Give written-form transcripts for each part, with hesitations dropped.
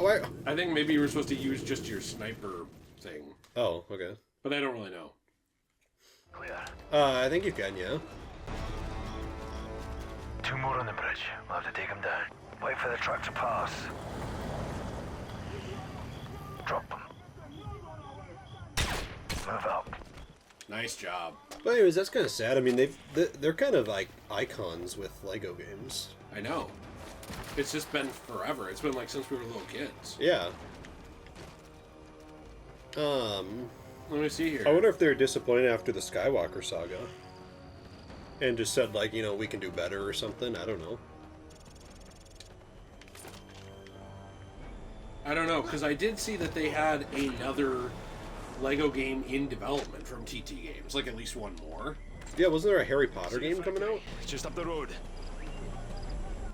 wait. I think maybe you were supposed to use just your sniper thing. Oh, okay. But I don't really know. Clear. I think you can, yeah. 2 more on the bridge. We'll have to take them down. Wait for the truck to pass. Drop them. Move up. Nice job. But anyways, that's kind of sad. I mean, they're kind of like icons with Lego games. I know. It's just been forever. It's been like since we were little kids. Yeah. Let me see here. I wonder if they're disappointed after the Skywalker saga. And just said, like, you know, we can do better or something. I don't know. I don't know, because I did see that they had another Lego game in development from TT Games. Like, at least one more. Yeah, wasn't there a Harry Potter game coming out? It's just up the road.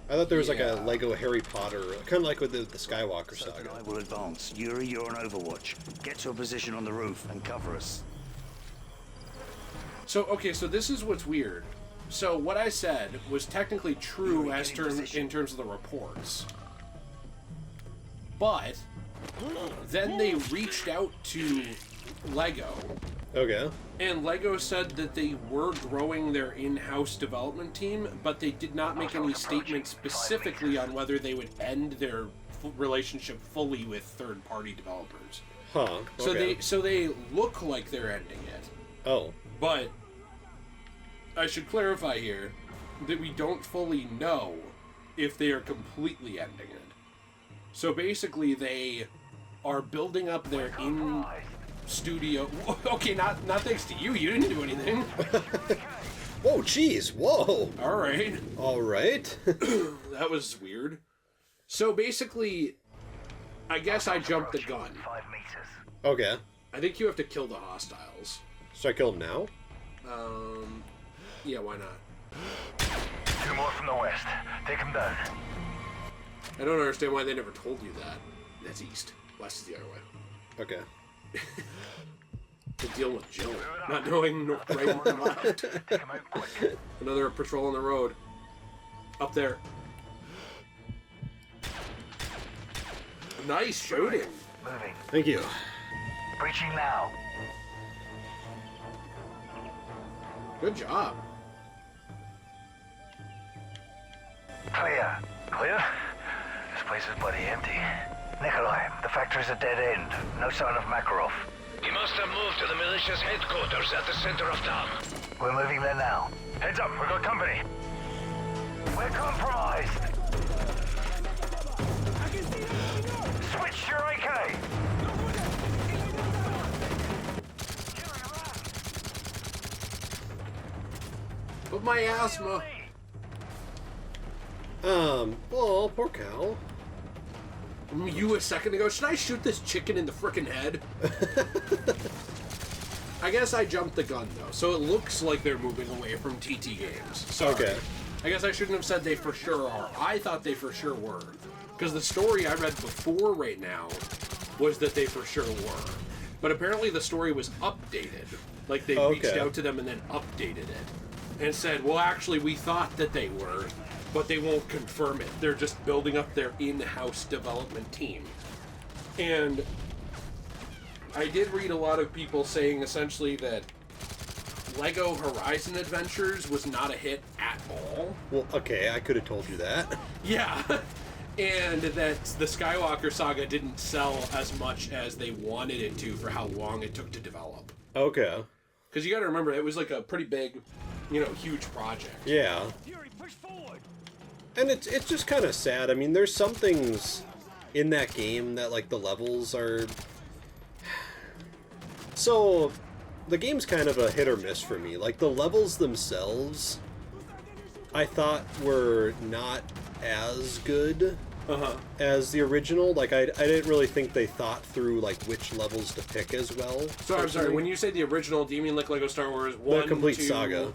I thought there was like a Lego Harry Potter, kind of like with the Skywalker Soap and I saga. will advance. Yuri, you're on Overwatch. Get to a position on the roof and cover us. So, okay, so this is what's weird. So, what I said was technically true as in terms of the reports. But, then they reached out to Lego, Okay. and Lego said that they were growing their in-house development team, but they did not make any statement specifically on whether they would end their relationship fully with third-party developers. Huh. Okay. So they look like they're ending it. Oh. But I should clarify here that we don't fully know if they are completely ending it. So basically, they are building up their in-studio... Okay, not thanks to you. You didn't do anything. Whoa, jeez. Whoa. All right. All right. That was weird. So basically, I guess I jumped the gun. 5 meters. Okay. I think you have to kill the hostiles. So I kill him now? Yeah, why not? 2 more from the west. Take them down. I don't understand why they never told you that. That's east. West is the other way. Okay. They're dealing with Jill, not knowing right and left. Take them out quick. Another patrol on the road. Up there. Nice shooting. Moving. Thank you. Breaching now. Good job. Clear. Clear? This place is bloody empty. Nikolai, the factory's a dead end. No sign of Makarov. He must have moved to the militia's headquarters at the center of town. We're moving there now. Heads up, we've got company. We're compromised. Switch your AK. But my asthma. Oh, poor cow. You a second ago. Should I shoot this chicken in the frickin' head? I guess I jumped the gun, though. So it looks like they're moving away from TT Games. Sorry. Okay. I guess I shouldn't have said they for sure are. I thought they for sure were. Because the story I read before right now was that they for sure were. But apparently the story was updated. Like they reached out to them and then updated it. And said, well, actually, we thought that they were, but they won't confirm it. They're just building up their in-house development team. And I did read a lot of people saying essentially that Lego Horizon Adventures was not a hit at all. Well, okay, I could have told you that. Yeah. And that the Skywalker saga didn't sell as much as they wanted it to for how long it took to develop. Okay. Because you got to remember, it was like a pretty big, huge project. Yeah. Yuri, push forward. And it's just kind of sad. I mean, there's some things in that game that, like, the levels are... So, the game's kind of a hit or miss for me. Like, the levels themselves, I thought were not as good as the original. Like, I didn't really think they thought through, like, which levels to pick as well. So, I'm sorry, when you say the original, do you mean like Lego Star Wars 1, The Complete 2... Saga.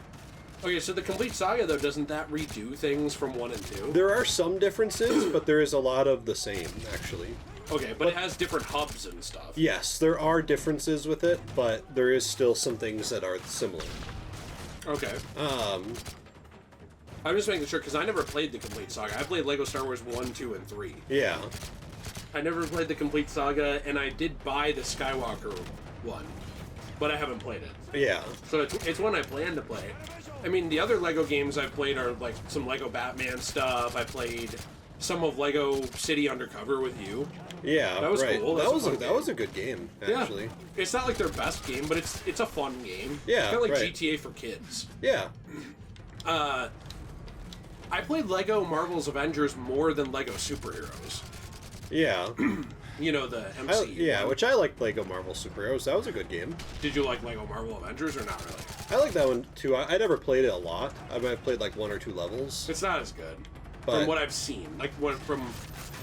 Okay, so the Complete Saga, though, doesn't that redo things from 1 and 2? There are some differences, but there is a lot of the same, actually. Okay, but it has different hubs and stuff. Yes, there are differences with it, but there is still some things that are similar. Okay. I'm just making sure, because I never played the Complete Saga. I played Lego Star Wars 1, 2, and 3. Yeah. I never played the complete saga, and I did buy the Skywalker one, but I haven't played it. Yeah. So it's one I plan to play. I mean, the other Lego games I've played are like some Lego Batman stuff. I played some of Lego City Undercover with you. Yeah, that was right. cool. That was a good game, actually. Yeah. It's not like their best game, but it's a fun game. Yeah, it's kind of like right. GTA for kids. Yeah. I played Lego Marvel's Avengers more than Lego Superheroes. Yeah. You know, the MCU. Yeah, which I liked Lego Marvel Superheroes. That was a good game. Did you like Lego Marvel Avengers or not really? I like that one too. I never played it a lot. I might have played like 1 or 2 levels. It's not as good. But, from what I've seen. Like from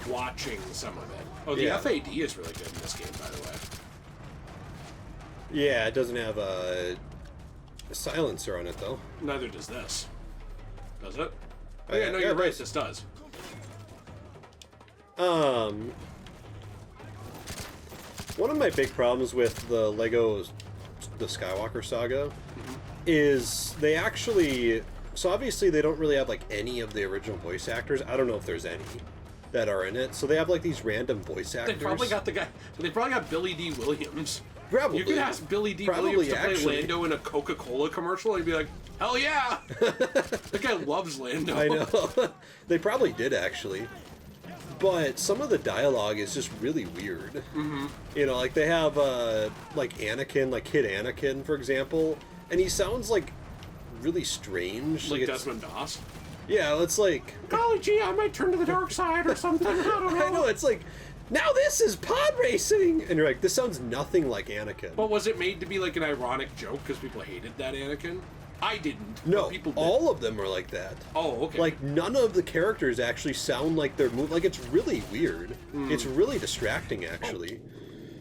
watching some of it. Oh, the Yeah. FAD is really good in this game, by the way. Yeah, it doesn't have a silencer on it though. Neither does this. Does it? Oh, Oh, yeah, yeah, no, yeah, you're it right, does. this does. One of my big problems with the Skywalker saga is they actually, so obviously they don't really have like any of the original voice actors. I don't know if there's any that are in it. So they have like these random voice actors. They probably got Billy D. Williams. Probably. You could ask Billy D. Probably, Williams to play actually. Lando in a Coca-Cola commercial, and he'd be like, hell yeah! That guy loves Lando. I know. They probably did, actually. But some of the dialogue is just really weird. Mm-hmm. You know, like they have, like Anakin, like Kid Anakin, for example, and he sounds like really strange. Like it's- Desmond Doss. Yeah, it's like... Golly gee, I might turn to the dark side or something. I don't know. I know, it's like, now this is pod racing! And you're like, this sounds nothing like Anakin. But was it made to be like an ironic joke because people hated that Anakin? I didn't. No, but people did. all of them are like that. Oh, okay. Like, none of the characters actually sound like they're moving. Like, it's really weird. It's really distracting, actually.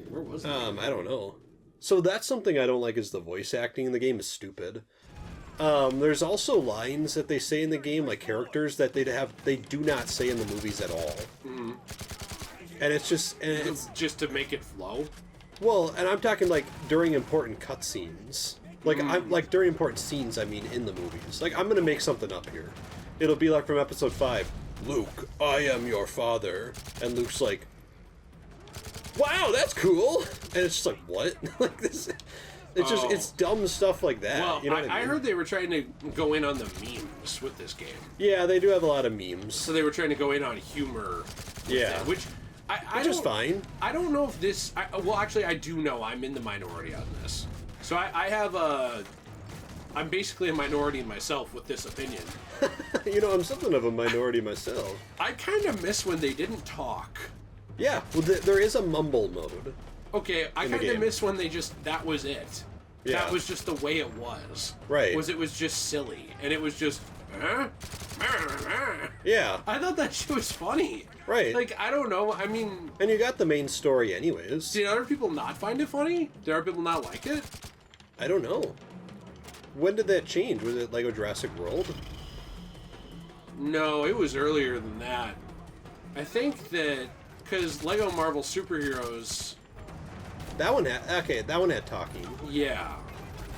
Where was it? I don't know. So that's something I don't like is the voice acting in the game is stupid. There's also lines that they say in the game, like characters that they do not say in the movies at all. And it's just... And it's, just to make it flow? well, and I'm talking like during important cutscenes. Like, I'm like during important scenes, I mean in the movies. Like, I'm gonna make something up here. It'll be like from episode 5. Luke, I am your father. And Luke's like, wow, that's cool. And it's just like, what? Like this... It's just, it's dumb stuff like that. Well, you know what I I mean? heard they were trying to go in on the memes with this game. Yeah, they do have a lot of memes. So they were trying to go in on humor. With Yeah. it, which I Which is don't- fine. I don't know if this... well, actually, I do know I'm in the minority on this. So I have a... I'm basically a minority myself with this opinion. You know, I'm something of a minority myself. I kind of miss when they didn't talk. Yeah, well, there is a mumble mode. Okay, I In the kind of game. miss when they just... That was it. Yeah. That was just the way it was. Right. It was just silly. And it was just... Yeah, I thought that shit was funny. right. Like, I don't know. I mean, And you got the main story anyways. did other people not find it funny? Did other people not like it? I don't know. When did that change? Was it Lego Jurassic World? No, it was earlier than that. I think that because Lego Marvel Superheroes, That one had talking. yeah,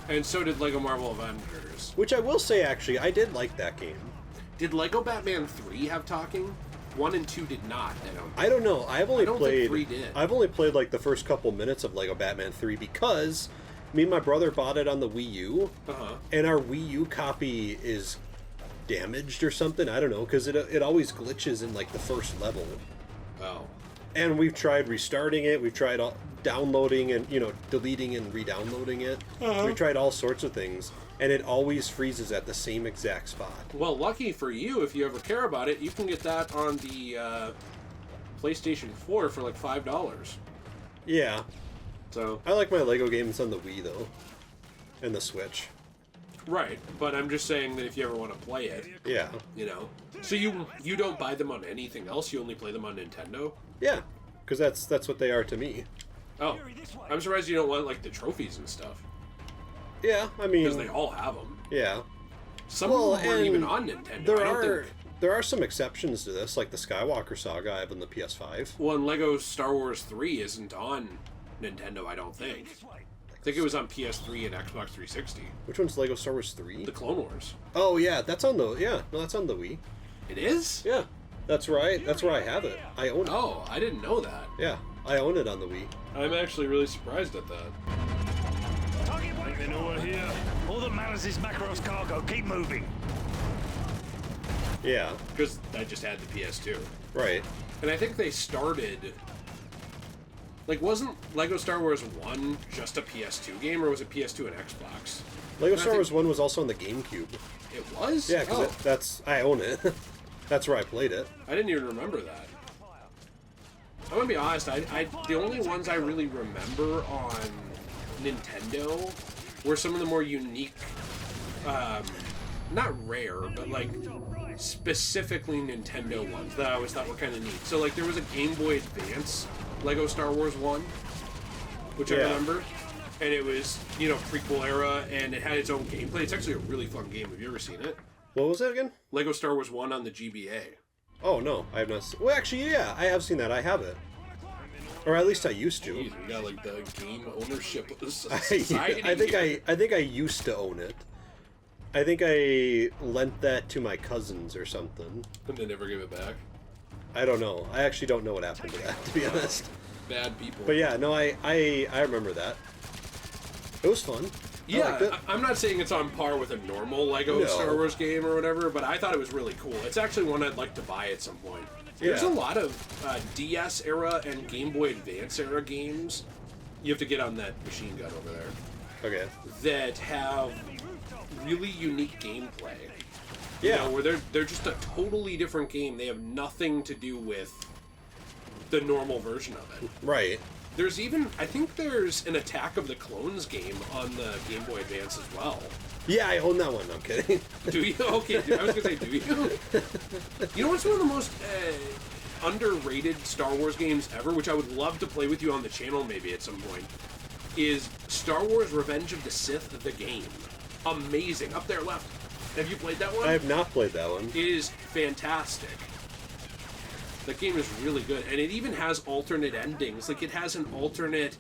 and so did Lego Marvel Avengers. Which I will say, actually, I did like that game. Did Lego Batman 3 have talking? 1 and 2 did not. I don't know. I've only I don't played. think 3 did. I've only played like the first couple minutes of Lego Batman 3 because me and my brother bought it on the Wii U, and our Wii U copy is damaged or something. I don't know because it always glitches in like the first level. Oh. And we've tried restarting it. We've tried downloading and deleting and re-downloading it. We tried all sorts of things, and it always freezes at the same exact spot. Well, lucky for you, if you ever care about it, you can get that on the PlayStation 4 for like $5. Yeah, So I like my Lego games on the Wii though, and the Switch. right, but I'm just saying that if you ever want to play it, Yeah, So you don't buy them on anything else? You only play them on Nintendo? yeah, because that's what they are to me. Oh, I'm surprised you don't want like the trophies and stuff Yeah, I mean, because they all have them. yeah. Some Well, of them weren't and even on Nintendo. There I don't are think. there are some exceptions to this, like the Skywalker saga I have on the PS5. Well, and Lego Star Wars 3 isn't on Nintendo. I don't think. I think it was on PS3 and Xbox 360. Which one's Lego Star Wars 3? The Clone Wars. Oh yeah, that's on the Wii. It is? Yeah. That's right. That's where I have it. I own it. Oh, I didn't know that. Yeah, I own it on the Wii. I'm actually really surprised at that. Think they know we're here? All that matters is Makarov's cargo. Keep moving. Yeah, Because I just had the PS2. right. And I think they started... Like, wasn't Lego Star Wars 1 just a PS2 game, or was it PS2 and Xbox? Lego I Star think- Wars 1 was also on the GameCube. It was? Yeah, because Oh, that's... I own it. That's where I played it. I didn't even remember that. I'm gonna be honest, the only ones I really remember on Nintendo were some of the more unique, not rare, but like specifically Nintendo ones that I always thought were kind of neat. So like there was a Game Boy Advance Lego Star Wars 1, which I Yeah. remember, and it was, you know, prequel era, and it had its own gameplay. It's actually a really fun game. Have you ever seen it? What was that again? Lego Star Wars 1 on the GBA. Oh, no. I have not... Well, actually, yeah. I have seen that. I have it. Or at least I used to. Jeez, we got like the game ownership I society. here. think I used to own it. I think I lent that to my cousins or something. And they never give it back. I don't know. I actually don't know what happened to that, to be honest. Bad people. But yeah, no, I remember that. It was fun. I liked it. I'm not saying it's on par with a normal Lego No. Star Wars game or whatever, but I thought it was really cool. It's actually one I'd like to buy at some point. There's a Yeah. lot of DS era and Game Boy Advance era games. You have to get on that machine gun over there. Okay. That have really unique gameplay. Yeah. You know, where they're just a totally different game. They have nothing to do with the normal version of it. Right. There's even, I think there's an Attack of the Clones game on the Game Boy Advance as well. Yeah, I own that one. I'm kidding. Do you? Okay, I was gonna say, do you? You know what's one of the most underrated Star Wars games ever, which I would love to play with you on the channel maybe at some point, is Star Wars Revenge of the Sith, the game. Amazing. Up there left. Have you played that one? I have not played that one. It is fantastic. That game is really good, and it even has alternate endings. Like, it has an alternate...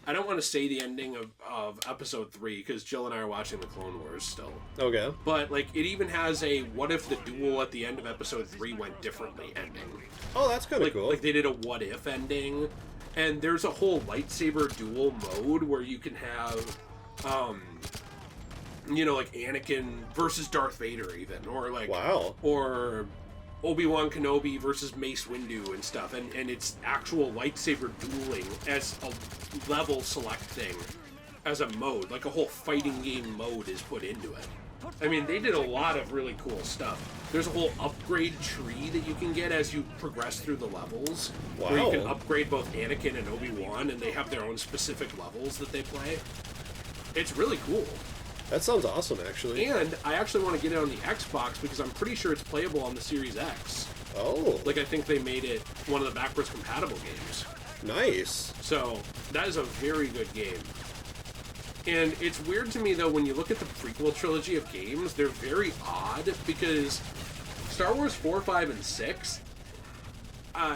I don't want to say the ending of Episode 3, because Jill and I are watching the Clone Wars still. Okay. But, like, it even has a what if the duel at the end of Episode 3 went differently ending. Oh, that's kind of Like, cool. like, they did a what if ending, and there's a whole lightsaber duel mode where you can have... you know, like Anakin versus Darth Vader, even, or like, Wow. or Obi-Wan Kenobi versus Mace Windu and stuff, and it's actual lightsaber dueling as a level select thing, as a mode, like a whole fighting game mode is put into it. I mean, they did a lot of really cool stuff. There's a whole upgrade tree that you can get as you progress through the levels, where you can Wow. upgrade both Anakin and Obi-Wan, and they have their own specific levels that they play. It's really cool. That sounds awesome, actually. And I actually want to get it on the Xbox because I'm pretty sure it's playable on the Series X. Oh, Like, I think they made it one of the backwards compatible games. nice. So, that is a very good game. And it's weird to me, though, when you look at the prequel trilogy of games, they're very odd because Star Wars 4, 5, and 6,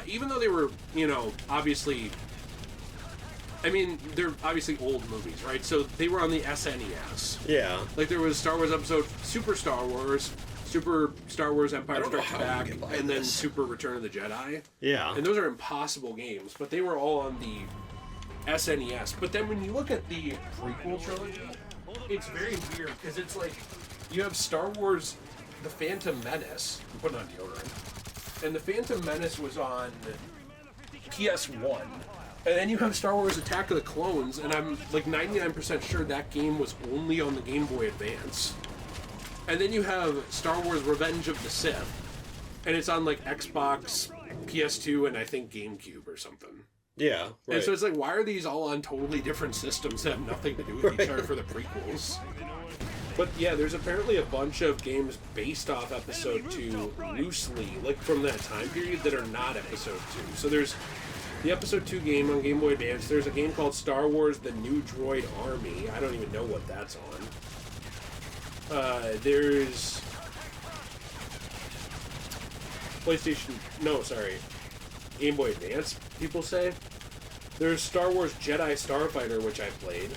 even though they were, you know, obviously... I mean, they're obviously old movies, right? So they were on the SNES. Yeah. Like, there was Star Wars episode Super Star Wars, Super Star Wars Empire don't know Strikes how we Back, get by and then this. Super Return of the Jedi. Yeah. And those are impossible games, but they were all on the SNES. But then when you look at the prequel trilogy, it's very weird, because it's like, you have Star Wars The Phantom Menace, I'm putting on deodorant, and The Phantom Menace was on PS1. And then you have Star Wars Attack of the Clones, and I'm like 99% sure that game was only on the Game Boy Advance. And then you have Star Wars Revenge of the Sith, and it's on like Xbox, PS2, and I think GameCube or something. Yeah. Right. And so it's like, why are these all on totally different systems that have nothing to do with each other for the prequels? But yeah, there's apparently a bunch of games based off Episode 2 loosely, like from that time period, that are not Episode 2. So there's the Episode 2 game on Game Boy Advance. There's a game called Star Wars The New Droid Army. I don't even know what that's on. There's PlayStation... No, sorry. Game Boy Advance, people say. There's Star Wars Jedi Starfighter, which I played.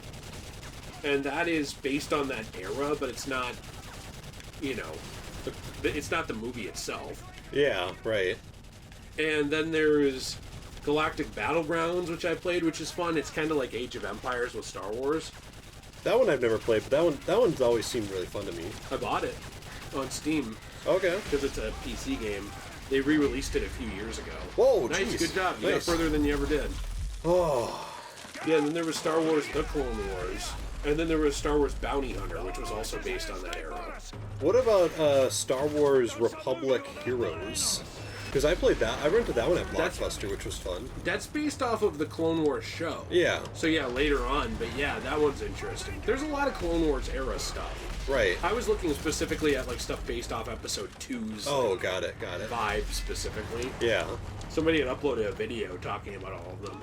And that is based on that era, but it's not, you know, it's not the movie itself. Yeah, right. And then there's Galactic Battlegrounds, which I played, which is fun. It's kind of like Age of Empires with Star Wars. That one I've never played, but that one's always seemed really fun to me. I bought it on Steam. Okay. Because it's a PC game. They re-released it a few years ago. Whoa, nice, geez. good job. You Nice. got further than you ever did. Oh. Yeah, and then there was Star Wars The Clone Wars. And then there was Star Wars Bounty Hunter, which was also based on that era. What about Star Wars Republic Heroes? Because I played that. I rented that one at Blockbuster, which was fun. That's based off of the Clone Wars show. Yeah. So yeah, later on, but yeah, that one's interesting. There's a lot of Clone Wars era stuff. Right. I was looking specifically at like stuff based off episode 2's Oh, got it. vibe specifically. Yeah. Somebody had uploaded a video talking about all of them.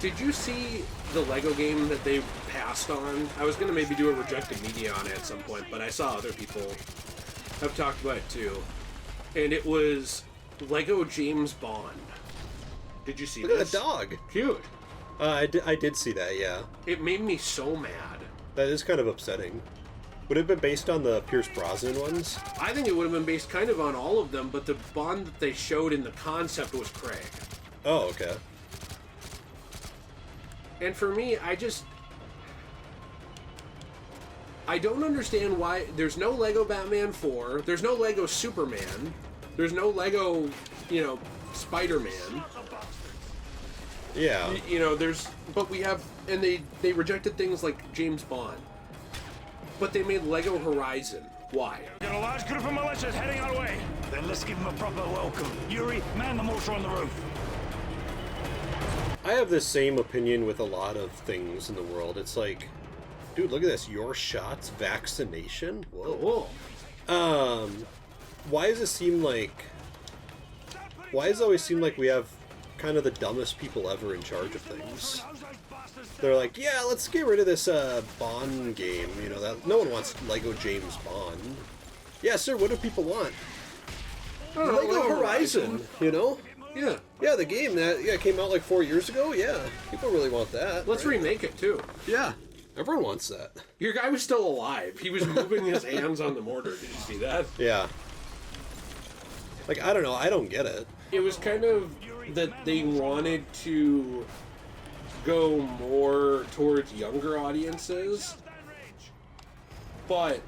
Did you see the Lego game that they passed on? I was going to maybe do a rejected media on it at some point, but I saw other people have talked about it too. And it was Lego James Bond. Did you see Look this? at that dog. Cute. I did see that, yeah. It made me so mad. That is kind of upsetting. Would it have been based on the Pierce Brosnan ones? I think it would have been based kind of on all of them, but the Bond that they showed in the concept was Craig. Oh, okay. And for me, I don't understand why there's no Lego Batman 4, there's no Lego Superman, there's no Lego, Spider-Man. Yeah. But we have, and they rejected things like James Bond. But they made Lego Horizon. Why? Got a large group of militias heading our way. Then let's give them a proper welcome. Yuri, man the mortar on the roof. I have the same opinion with a lot of things in the world. It's like, dude, look at this. Your shots, vaccination? Whoa. Why does it always seem like we have kind of the dumbest people ever in charge of things? They're like, yeah, let's get rid of this Bond game. That no one wants Lego James Bond. Yeah, sir, what do people want? Lego Horizon, Yeah. Yeah, the game that came out like 4 years ago. Yeah, people really want that. Let's remake it, too. Yeah, everyone wants that. Your guy was still alive. He was moving his hands on the mortar. Did you see that? Yeah. Like, I don't know. I don't get it. It was kind of that they wanted to go more towards younger audiences. But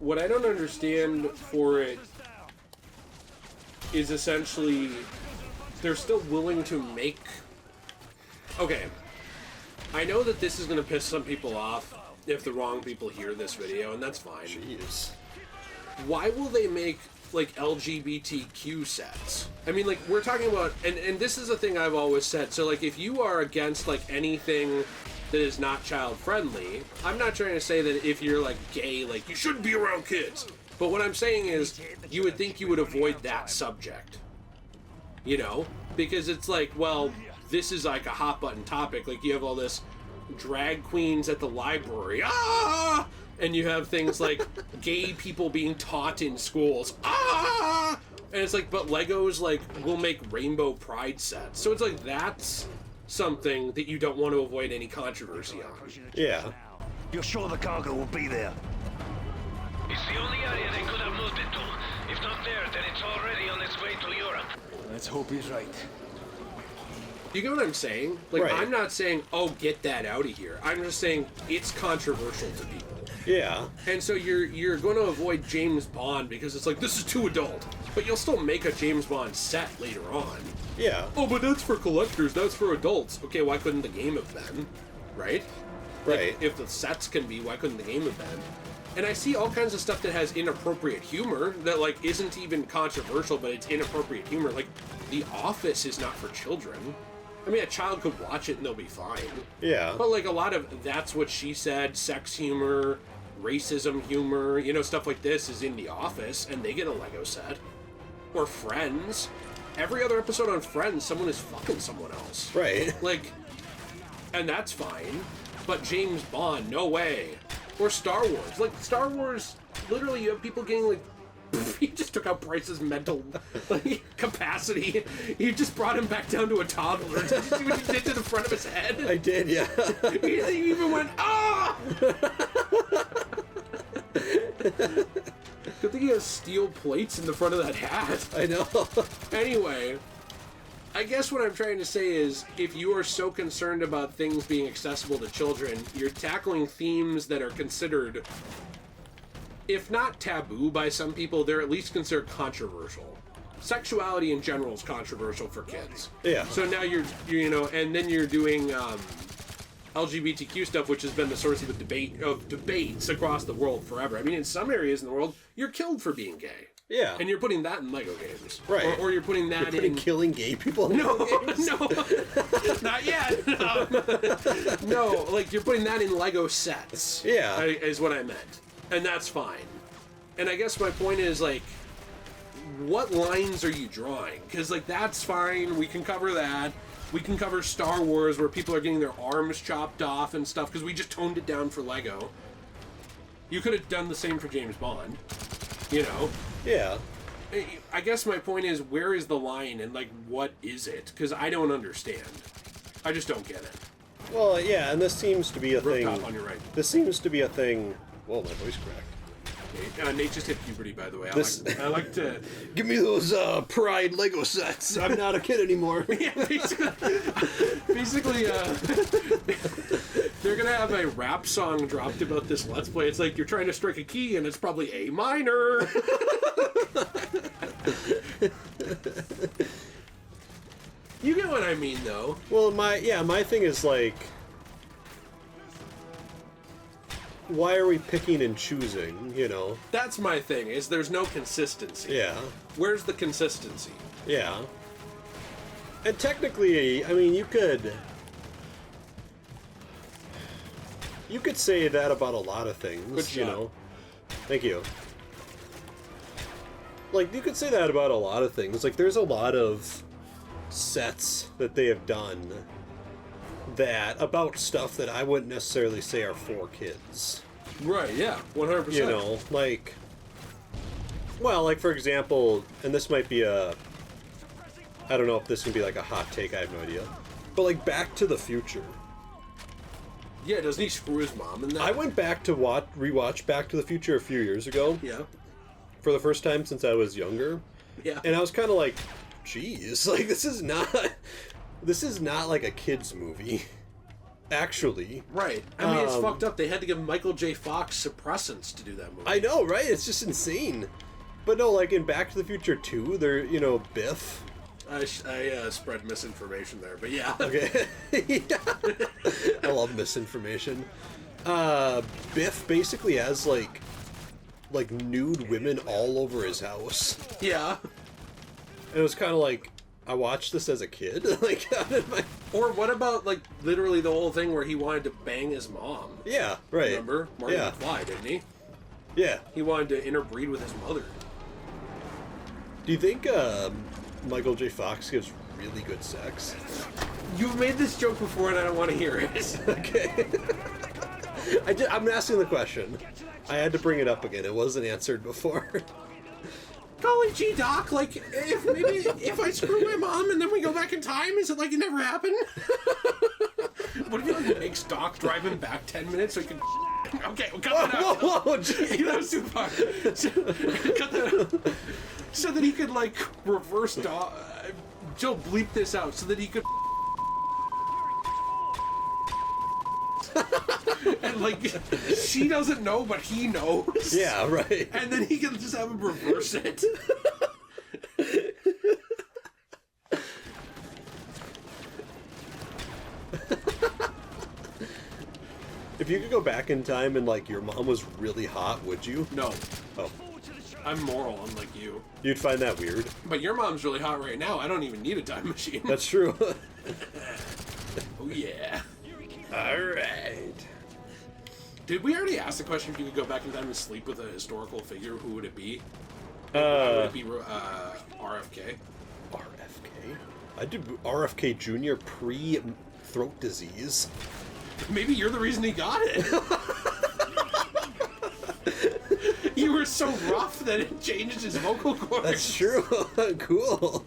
what I don't understand for it is essentially they're still willing to make... Okay. I know that this is going to piss some people off if the wrong people hear this video, and that's fine. Jeez. Why will they make, like, LGBTQ sets? I mean, like, we're talking about... And this is a thing I've always said. So, like, if you are against, like, anything that is not child-friendly, I'm not trying to say that if you're, like, gay, like, you shouldn't be around kids. But what I'm saying is, you would think you would avoid that subject. Because it's like, well, this is like a hot button topic. Like, you have all this drag queens at the library. Ah! And you have things like gay people being taught in schools. Ah! And it's like, but Legos, like, will make rainbow pride sets. So it's like, that's something that you don't want to avoid any controversy on. Yeah. You're sure the cargo will be there? It's the only area they could have moved it to. If not there, then it's already on its way to Europe. Let's hope he's right. You get what I'm saying? Like, Right. I'm not saying, oh, get that out of here. I'm just saying it's controversial to people. Yeah. And so you're going to avoid James Bond because it's like, this is too adult. But you'll still make a James Bond set later on. Yeah. Oh, but that's for collectors, that's for adults. Okay, why couldn't the game have been? Right? Right. Like, if the sets can be, why couldn't the game have been? And I see all kinds of stuff that has inappropriate humor that, like, isn't even controversial, but it's inappropriate humor. Like, The Office is not for children. I mean, a child could watch it and they'll be fine. Yeah. But, like, a lot of That's What She Said, sex humor, racism humor, stuff like this is in The Office, and they get a Lego set. Or Friends. Every other episode on Friends, someone is fucking someone else. Right. Like, and that's fine. But James Bond, no way. Or Star Wars. Like, Star Wars, literally you have people getting, like, he just took out Bryce's mental, like, capacity. He just brought him back down to a toddler. Did you see what he did to the front of his head? I did, yeah. He even went, ah! Good thing he has steel plates in the front of that hat. I know. Anyway, I guess what I'm trying to say is, if you are so concerned about things being accessible to children, you're tackling themes that are considered, if not taboo by some people, they're at least considered controversial. Sexuality in general is controversial for kids. Yeah. So now you're and then you're doing LGBTQ stuff, which has been the source of debates across the world forever. I mean, in some areas in the world, you're killed for being gay. Yeah. And you're putting that in Lego games. Right. Or you're putting that in... killing gay people in No, games? no. Not yet. No, like, you're putting that in Lego sets. Yeah. Is what I meant. And that's fine. And I guess my point is, like, what lines are you drawing? Because, like, that's fine. We can cover that. We can cover Star Wars, where people are getting their arms chopped off and stuff, because we just toned it down for Lego. You could have done the same for James Bond. You know? Yeah. I guess my point is, where is the line, and, like, what is it? Because I don't understand. I just don't get it. Well, yeah, and this seems to be a thing. Rooftop on your right. This seems to be a thing. Whoa, my voice cracked. Nate just hit puberty, by the way. This- I like to... Give me those Pride Lego sets. I'm not a kid anymore. Yeah, basically, they're gonna have a rap song dropped about this Let's Play. It's like you're trying to strike a key, and it's probably A minor. You get what I mean, though. Well, my thing is like, why are we picking and choosing? You know? That's my thing. Is there's no consistency. Yeah. Where's the consistency? Yeah. And technically, I mean, you could say that about a lot of things. Good you job. know? Thank you. Like, you could say that about a lot of things. Like, there's a lot of sets that they have done about stuff that I wouldn't necessarily say are for kids. Right, yeah, 100%. You know, like, well, like, for example, and this might be I don't know if this can be like a hot take, I have no idea, but like Back to the Future. Yeah, doesn't he screw his mom in that? I went back to rewatch Back to the Future a few years ago. Yeah. For the first time since I was younger. Yeah. And I was kind of like, geez, like, this is not like a kid's movie. Actually. Right. I mean, it's fucked up. They had to give Michael J. Fox suppressants to do that movie. I know, right? It's just insane. But no, like in Back to the Future 2, they're, Biff. I spread misinformation there, but yeah. Okay. Yeah. I love misinformation. Biff basically has like nude women all over his house. Yeah. And it was kind of like, I watched this as a kid. Like, how did my... Or what about, like, literally the whole thing where he wanted to bang his mom? Yeah, right. Remember? Marty Yeah. McFly, didn't he? Yeah. He wanted to interbreed with his mother. Do you think Michael J. Fox gives really good sex? You've made this joke before and I don't want to hear it. Okay. I'm asking the question. I had to bring it up again. It wasn't answered before. Golly gee, Doc, like, if I screw my mom and then we go back in time, is it like it never happened? What if he like makes Doc drive him back 10 minutes so he can... Okay, we'll cut that out. Whoa, geez. That was too far. Cut that out. So that he could, like, reverse Doc... Joe, bleep this out so that he could... And, like, she doesn't know, but he knows. Yeah, right. And then he can just have him reverse it. If you could go back in time and, like, your mom was really hot, would you? No. Oh. I'm moral, unlike you. You'd find that weird? But your mom's really hot right now. I don't even need a time machine. That's true. Oh, yeah. Alright. Did we already ask the question if you could go back in time and sleep with a historical figure? Who would it be? Would it be RFK? RFK? I did RFK Jr. pre-throat disease. Maybe you're the reason he got it. You were so rough that it changed his vocal cords. That's true. Cool.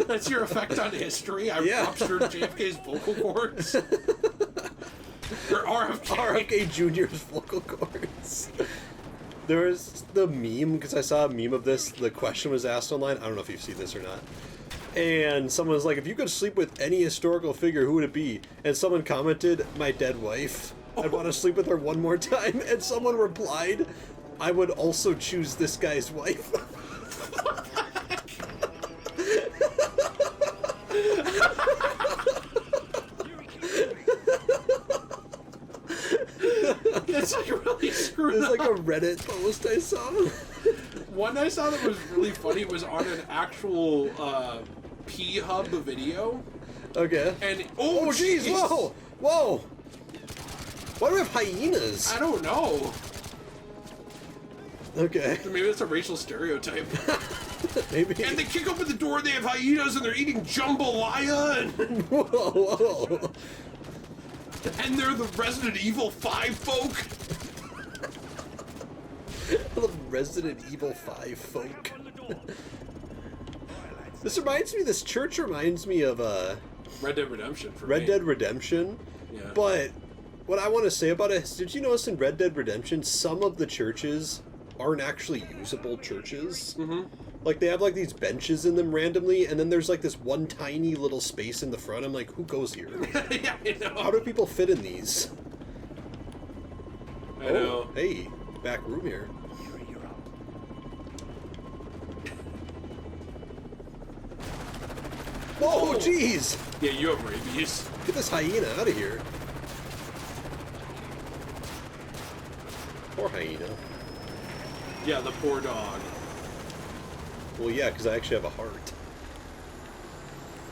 That's your effect on history. I ruptured JFK's vocal cords. Or RFK. RFK Jr.'s vocal cords. There was the meme, because I saw a meme of this. The question was asked online. I don't know if you've seen this or not. And someone was like, if you could sleep with any historical figure, who would it be? And someone commented, my dead wife. I'd want to sleep with her one more time. And someone replied, I would also choose this guy's wife. It's like really screwed It's up. like a Reddit post I saw. One I saw that was really funny was on an actual P-Hub video. Okay. And Oh, jeez, whoa! Whoa! Why do we have hyenas? I don't know. Okay. Maybe that's a racial stereotype. Maybe. And they kick open the door, they have hyenas, and they're eating jambalaya, and, Whoa, whoa. and they're the Resident Evil 5 folk. The Resident Evil 5 folk. This church reminds me of Red Dead Redemption for Red me. Dead Redemption. Yeah. But what I want to say about it is, did you notice in Red Dead Redemption, some of the churches aren't actually usable churches? Mm-hmm. Like, they have, like, these benches in them randomly, and then there's, like, this one tiny little space in the front. I'm like, who goes here? Yeah, I know. How do people fit in these? I know. Oh, hey, back room here. Whoa, jeez! Yeah, you have rabies. Get this hyena out of here. Poor hyena. Yeah, the poor dog. Well, yeah, because I actually have a heart.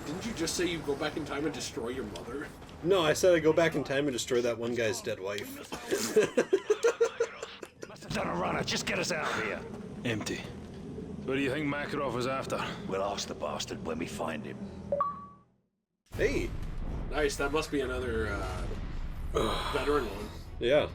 Didn't you just say you'd go back in time and destroy your mother? No, I said I'd go back in time and destroy that one guy's dead wife. Must have done a runner. Just get us out of here. Empty. What do you think Makarov was after? We'll ask the bastard when we find him. Hey, Nice, that must be another veteran one. yeah.